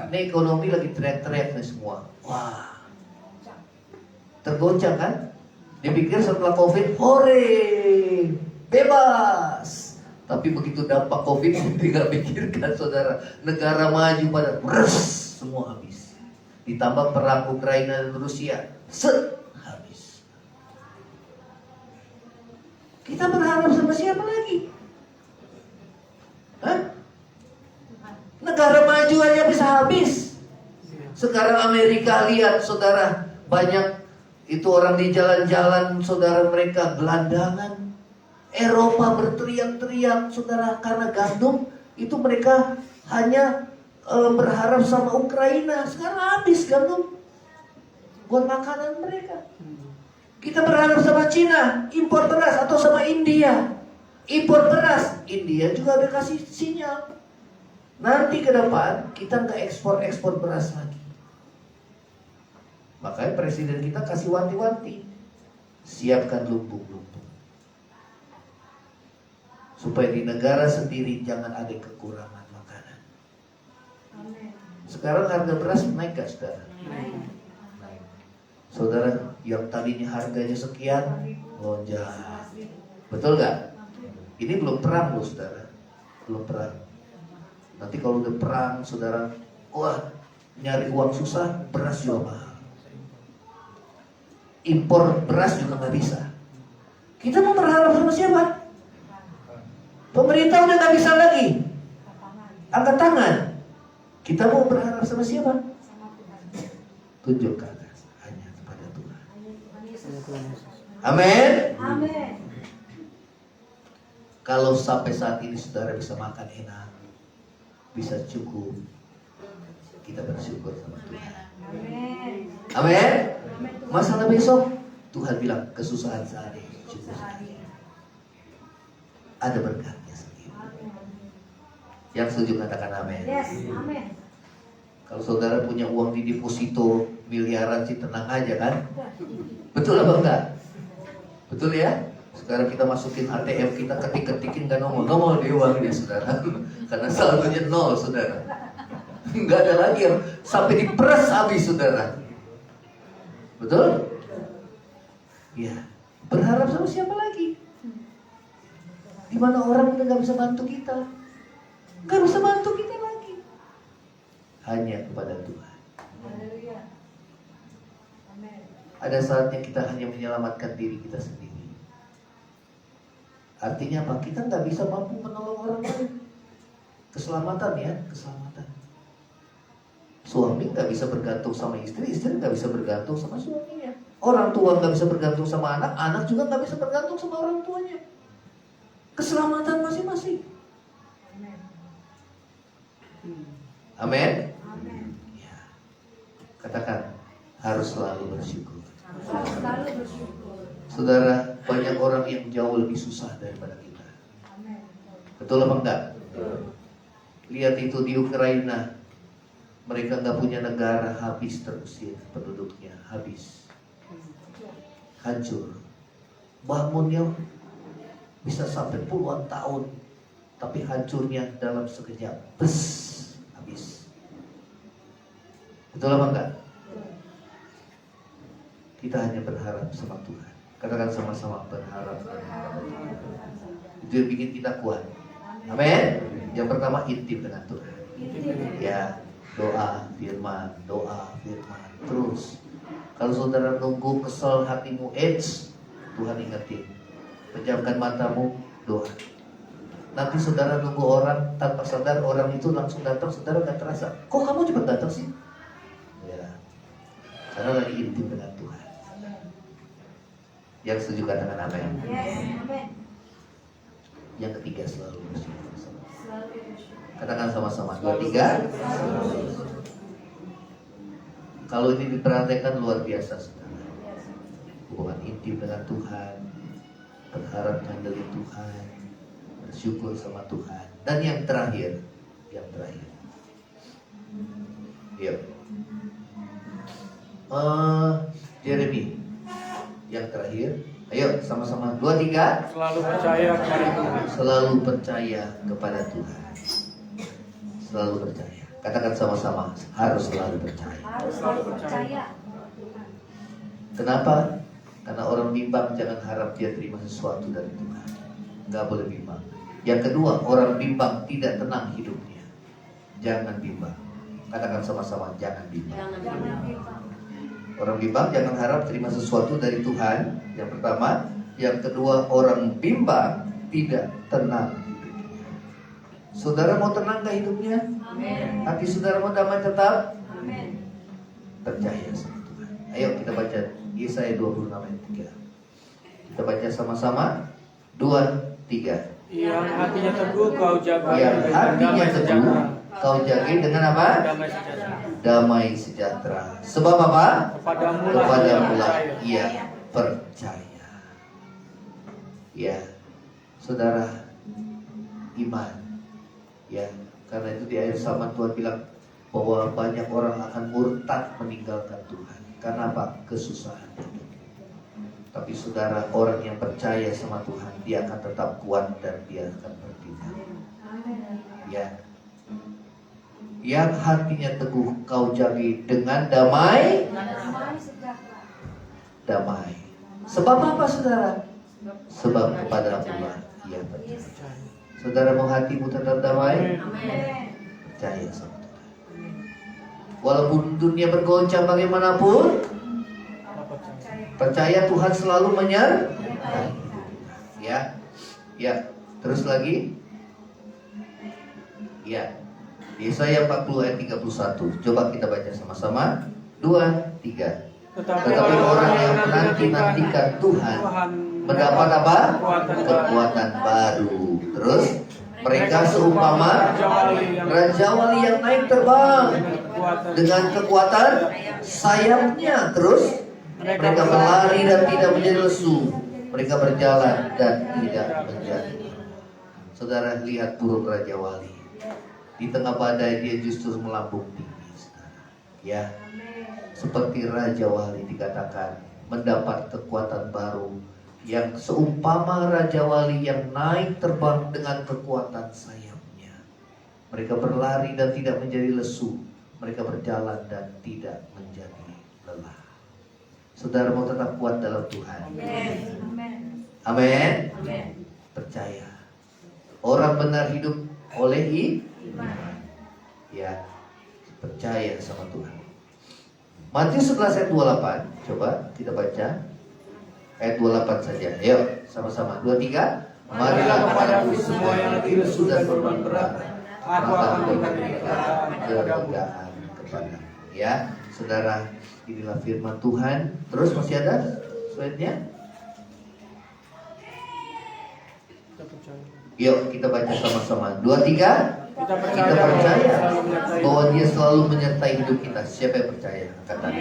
Ini ekonomi lagi teriak-teriak nih semua. Wah, tergoncang kan? Dipikir setelah COVID, hore, bebas. Tapi begitu dampak COVID, tidak pikirkan saudara. Negara maju pada semua habis. Ditambah perang Ukraina dan Rusia, habis. Kita berharap sama siapa lagi? Hah? Negara maju aja bisa habis. Sekarang Amerika, lihat saudara, banyak itu orang di jalan-jalan, saudara, mereka gelandangan. Eropa berteriak-teriak, saudara, karena gandum itu mereka hanya berharap sama Ukraina. Sekarang habis gandum buat makanan mereka. Kita berharap sama Cina impor beras, atau sama India impor beras. India juga udah kasih sinyal, nanti ke depan kita nggak ekspor beras lagi. Makanya presiden kita kasih wanti-wanti, siapkan lumbung-lumbung, supaya di negara sendiri jangan ada kekurangan makanan. Amin. Sekarang harga beras naik gak, saudara? Naik. Saudara, yang tadinya harganya sekian, lonjak. Betul gak? Ini belum perang loh, saudara. Belum perang. Nanti kalau udah perang, saudara, wah, nyari uang susah, beras juga mahal. Impor beras juga nggak bisa. Kita mau berharap sama siapa? Pemerintah udah nggak bisa lagi. Angkat tangan. Kita mau berharap sama siapa? Tunjuk ke atas, hanya kepada Tuhan. Amin. Amin. Kalau sampai saat ini saudara bisa makan enak, bisa cukup, kita bersyukur sama Tuhan. Amin. Amin. Masalah besok, Tuhan bilang kesusahan sehari cukup sehari. Ada berkatnya sendiri. Yang setuju katakan amin. Yes, amin. Kalau saudara punya uang di deposito miliaran sih tenang aja kan? Betul apa enggak? Betul ya? Sekarang kita masukin ATM, kita ketik-ketikin kan nongol di uangnya, saudara. Karena saldonya nol, saudara. Enggak ada lagi yang sampai diperes habis, saudara. Betul? Ya. Berharap sama siapa lagi? Di mana orang udah gak bisa bantu kita, gak bisa bantu kita lagi. Hanya kepada Tuhan. Haleluya. Amin. Ada saatnya kita hanya menyelamatkan diri kita sendiri. Artinya apa? Kita nggak bisa mampu menolong orang lain. Keselamatan ya, keselamatan. Suami nggak bisa bergantung sama istri, istri nggak bisa bergantung sama suaminya. Orang tua nggak bisa bergantung sama anak, anak juga nggak bisa bergantung sama orang tuanya. Keselamatan masing-masing. Amin. Amin. Ya. Katakan, harus selalu bersyukur. Harus selalu bersyukur. Saudara, banyak orang yang jauh lebih susah daripada kita. Amin. Betul apa enggak? Lihat itu di Ukraina, mereka nggak punya negara, habis terusir penduduknya, habis, hancur. Bangunnya bisa sampai puluhan tahun, tapi hancurnya dalam sekejap, bes, habis. Betul apa enggak? Kita hanya berharap sama Tuhan. Katakan sama-sama berharap. Itu yang bikin kita kuat. Amin. Yang pertama, intim dengan Tuhan. Ya, doa, firman, doa, firman. Terus, kalau saudara nunggu kesel hatimu, Tuhan ingetin. Pejamkan matamu, doa. Nanti saudara nunggu orang, tanpa sadar orang itu langsung datang, saudara gak terasa. Kok kamu cepat datang sih? Ya, karena lagi intim dengan Tuhan. Yang setuju katakan amin. Yes, amin. Yang ketiga, selalu bersyukur. Selalu bersyukur. Katakan sama-sama, 2, 3. Kalau ini diperhatikan luar biasa, saudara. Hubungan intim dengan Tuhan, berharap dari Tuhan, bersyukur sama Tuhan. Dan yang terakhir, Yuk. Jeremy, yang terakhir. Ayo sama-sama, 2, 3. Selalu percaya kepada Tuhan. Selalu percaya kepada Tuhan. Selalu percaya. Katakan sama-sama, harus selalu percaya. Harus selalu percaya. Kenapa? Karena orang bimbang jangan harap dia terima sesuatu dari Tuhan. Gak boleh bimbang. Yang kedua, orang bimbang tidak tenang hidupnya. Jangan bimbang. Katakan sama-sama, jangan bimbang. Jangan bimbang. Orang bimbang jangan harap terima sesuatu dari Tuhan. Yang pertama. Yang kedua, orang bimbang tidak tenang. Saudara mau tenang gak hidupnya? Amin. Hati saudara mau damai tetap? Amin. Percaya sama Tuhan. Ayo kita baca Yesaya 26 ayat 3. Kita baca sama-sama. 2, 3. Yang hatinya teguh kau jaga Yang dengan hatinya damai teguh sejahtera. kau jaga dengan apa? Damai sejahtera. Damai sejahtera. Sebab apa? Kepadamu Kepadamu lah lah ia ia percaya. Ya, saudara, iman. Ya, karena itu di akhir zaman Tuhan bilang bahwa banyak orang akan murtad meninggalkan Tuhan. Karena apa? Kesusahan. Tapi saudara, orang yang percaya sama Tuhan, dia akan tetap kuat dan dia akan bertindak. Amin. Ya. Yang hatinya teguh kau jaga dengan damai. Damai sejahtera. Damai. Sebab apa saudara? Sebab kepada Allah ia percaya. Saudara mau hatimu tetap damai? Amin. Percaya sama Tuhan. Walaupun dunia bergoncang bagaimanapun, percaya Tuhan selalu menyertai. Ya. Ya. Terus lagi. Ya. Yesaya 40 ayat 31. Coba kita baca sama-sama. 2, 3. Tetapi orang yang menanti-nantikan Tuhan mendapat apa? Kekuatan baru. Terus mereka seumpama Raja Wali yang naik terbang dengan kekuatan sayapnya. Terus mereka berlari dan tidak menjadi lesu. Mereka berjalan dan tidak menjadi. Saudara lihat burung Raja Wali. Di tengah badai dia justru melambung tinggi, saudara. Ya, seperti Raja Wali dikatakan mendapat kekuatan baru yang seumpama Raja Wali yang naik terbang dengan kekuatan sayapnya. Mereka berlari dan tidak menjadi lesu. Mereka berjalan dan tidak menjadi lelah. Saudara mau tetap kuat dalam Tuhan. Amin. Amin. Amin. Percaya. Orang benar hidup oleh Iman. ya, percaya sama Tuhan. Matius 11 ayat 28. Coba kita baca ayat 28 saja. Ayo sama-sama. 2, 3. Marilah kepadaku semua yang letih lesu dan beban berat, aku akan memberikan kelegaan kepadamu. Ya, saudara, inilah firman Tuhan. Terus masih ada slide-nya? Yuk kita baca sama-sama. 2, 3. Kita Kita percaya bahwa Dia selalu menyertai hidup kita. Siapa yang percaya? Katakan.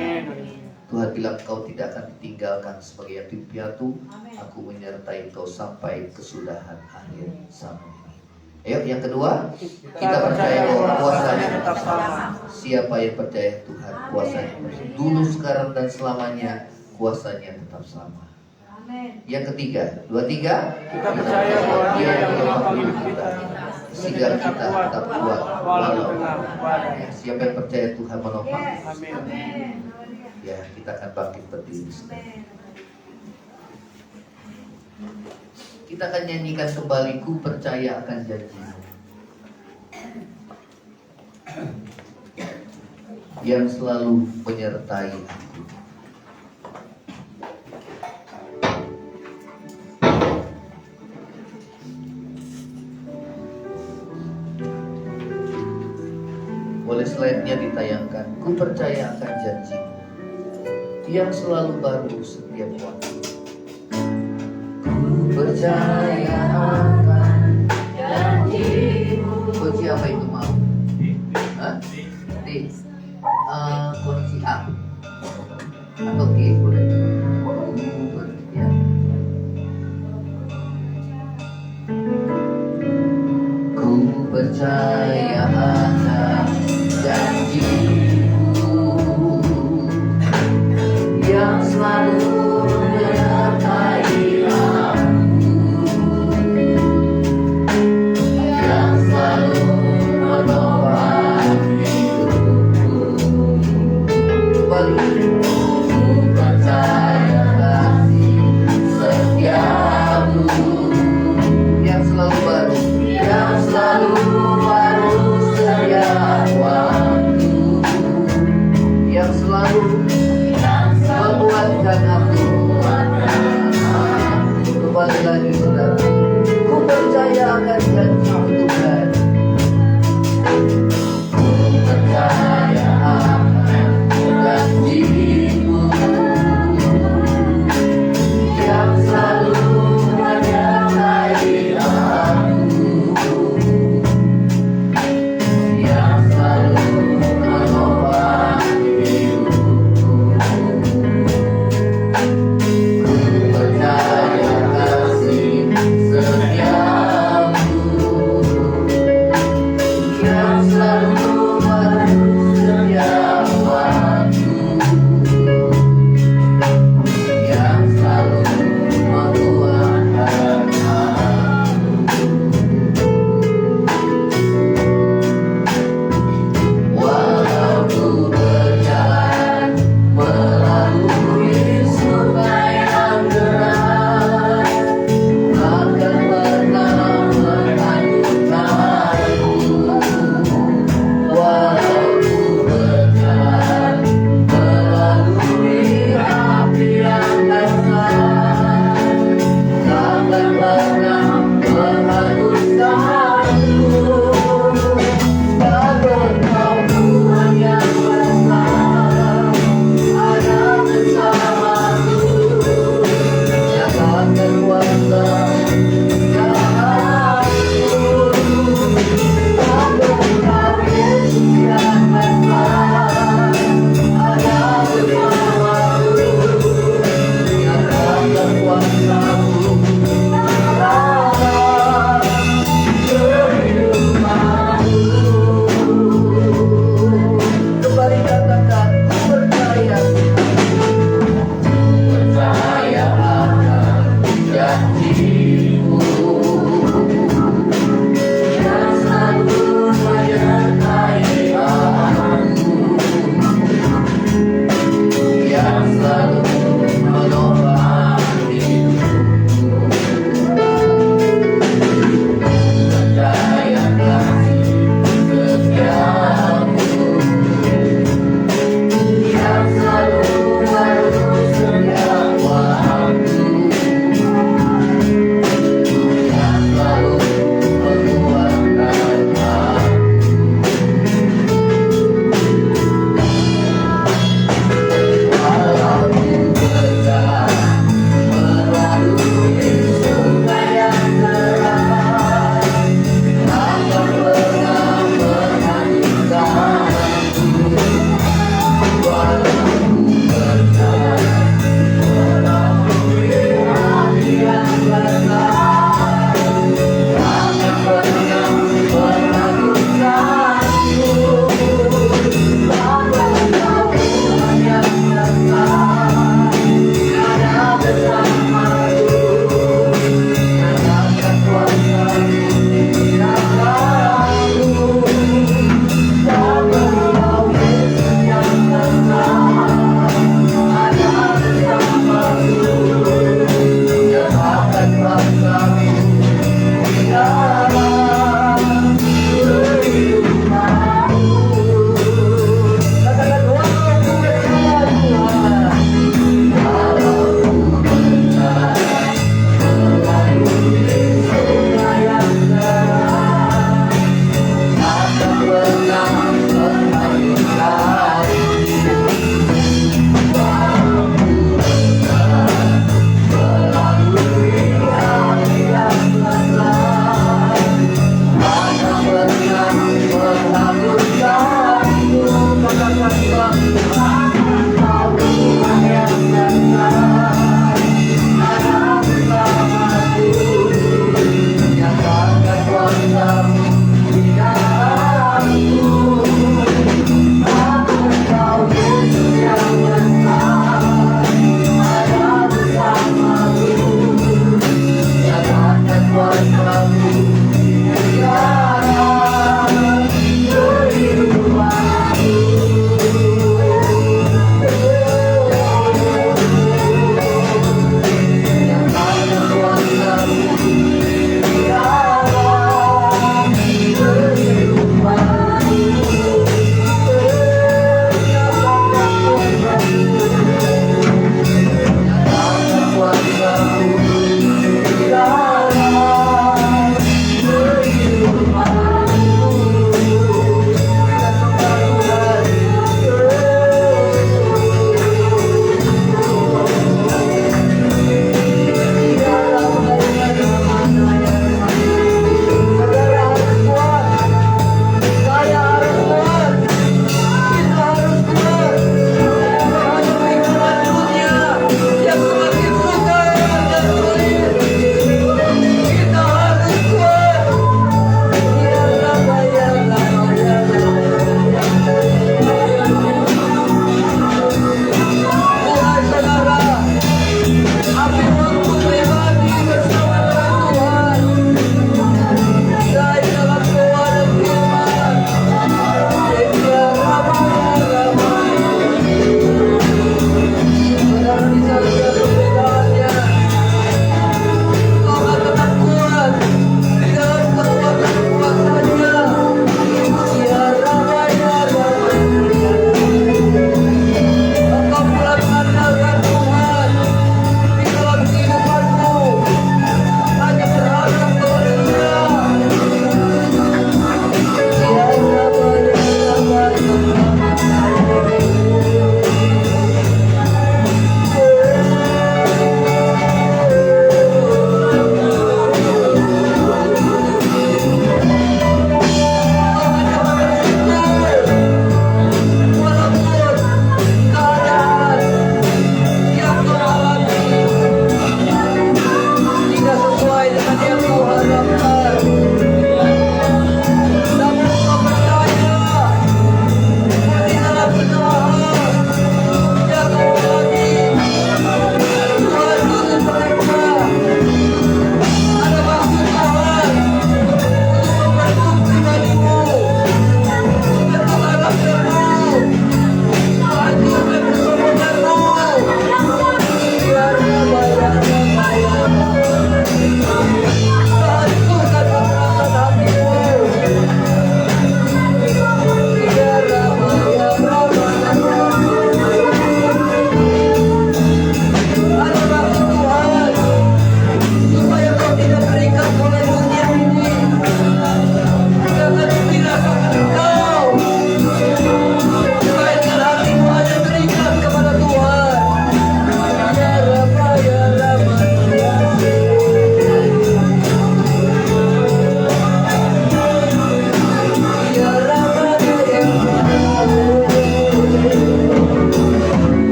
Tuhan bilang kau tidak akan ditinggalkan sebagai yatim piatu. Aku menyertai kau sampai kesudahan akhir zaman ini. Ayo yang kedua, kita percaya bahwa kuasanya tetap sama. Siapa yang percaya Tuhan, kuasanya dulu, sekarang dan selamanya, kuasanya tetap sama. Amin. Yang ketiga, 2, 3. Kita percaya bahwa Dia yang menopang hidup kita sehingga kita tetap kuat walau badai. siapa yang percaya Tuhan menopang. Yes. Amin. Amin. Ya, kita akan bangkit berdiri. Amin. Kita akan nyanyikan kembali Ku Percaya Akan Janji yang selalu menyertai aku. Boleh slide-nya ditayangkan. Ku percaya akan janjimu yang selalu baru setiap waktu. Ku percaya akan janjimu. Kunci apa itu mau? Hah? D. Kunci A atau G boleh. Ya. Ku percaya akan janjimu yang selalu menyertai aku, yang selalu menopang hidupku. Kembali. Ku percaya kasih setiamu yang selalu baru setiap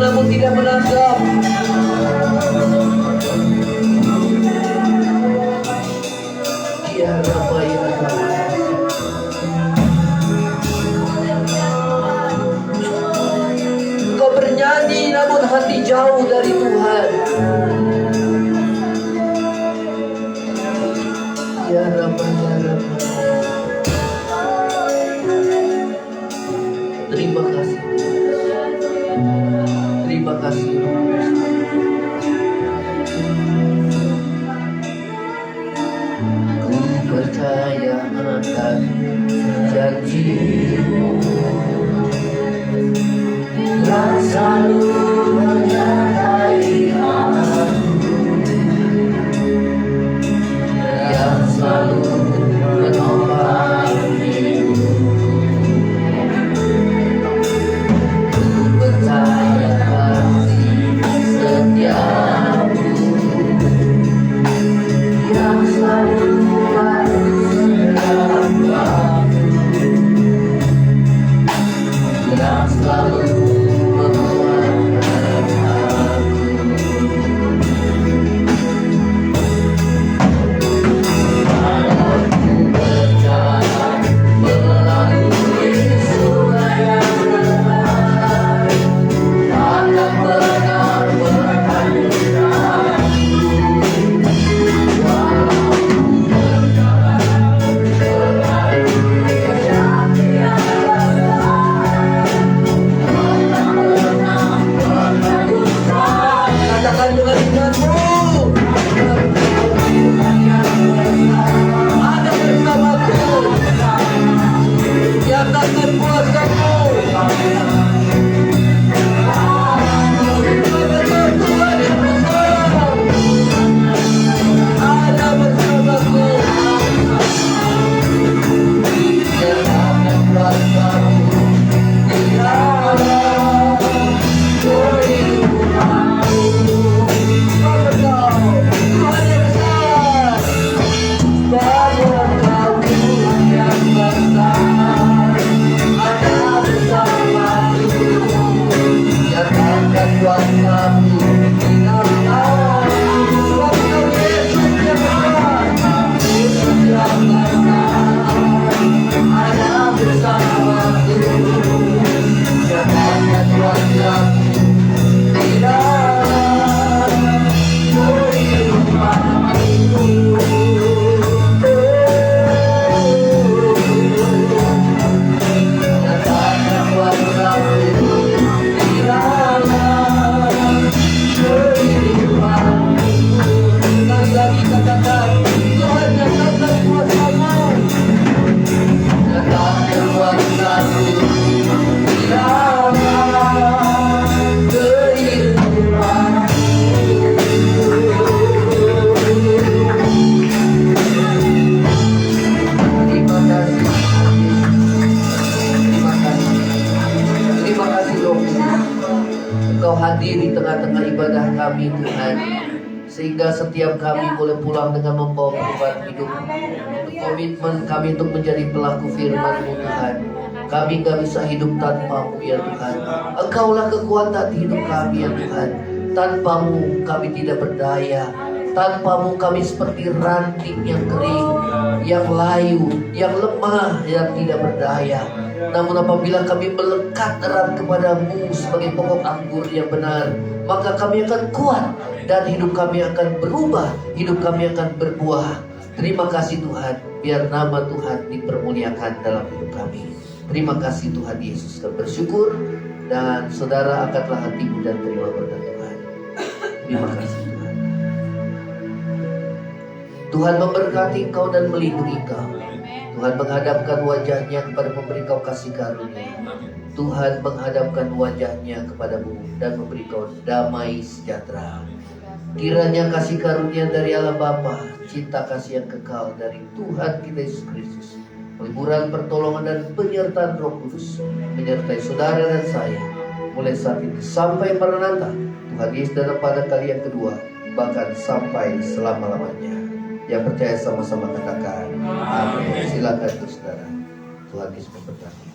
namun tidak menanggap. Ya Rabba, ya Rabba. Engkau bernyanyi namun hati jauh dari Tuhan. Ya Rabba, ya Rabba. Terima kasih. Terima kasih. Ku percaya akan janji-Mu yang selalu menyertai aku, yang selalu menopang hidupku. Ku percaya kasih setiamu yang selalu yang selalu menguatkan aku berjalan melalui sungai yang derai, takkan pernah berhentikan. Katakan dengan imanmu, ada bersamaku yang takkan kuasamu. Tuhan yang besar ada bersamaku yang takkan kuasamu. Engkau hadir di tengah-tengah ibadah kami Tuhan, sehingga setiap kami boleh pulang dengan membawa perubahan hidup. Komitmen kami untuk menjadi pelaku firman-Mu Tuhan. Kami gak bisa hidup tanpa-Mu ya Tuhan. Engkaulah kekuatan hidup kami ya Tuhan. Tanpa-Mu kami tidak berdaya. Tanpa-Mu kami seperti ranting yang kering, yang layu, yang lemah, yang tidak berdaya. Namun apabila kami melekat erat kepada-Mu sebagai pokok anggur yang benar, maka kami akan kuat dan hidup kami akan berubah, hidup kami akan berbuah. Terima kasih Tuhan, biar nama Tuhan dipermuliakan dalam hidup kami. Terima kasih Tuhan Yesus, kami bersyukur. Dan saudara angkatlah hatimu dan terima berkat Tuhan. Terima kasih Tuhan. Tuhan memberkati engkau dan melindungi engkau. Tuhan menghadapkan wajahnya kepada memberi kau kasih karunia. Tuhan menghadapkan wajahnya kepadamu dan memberi kau damai sejahtera. Kiranya kasih karunia dari Allah Bapa, cinta kasih yang kekal dari Tuhan kita Yesus Kristus, peliburan, pertolongan dan penyertaan Roh Kudus menyertai saudara dan saya mulai saat ini sampai Maranatha, Tuhan Yesus datang pada kali yang kedua, bahkan sampai selama-lamanya. Yang percaya sama-sama katakan amin. Silakan saudara. Tuhan Yesus memberkati.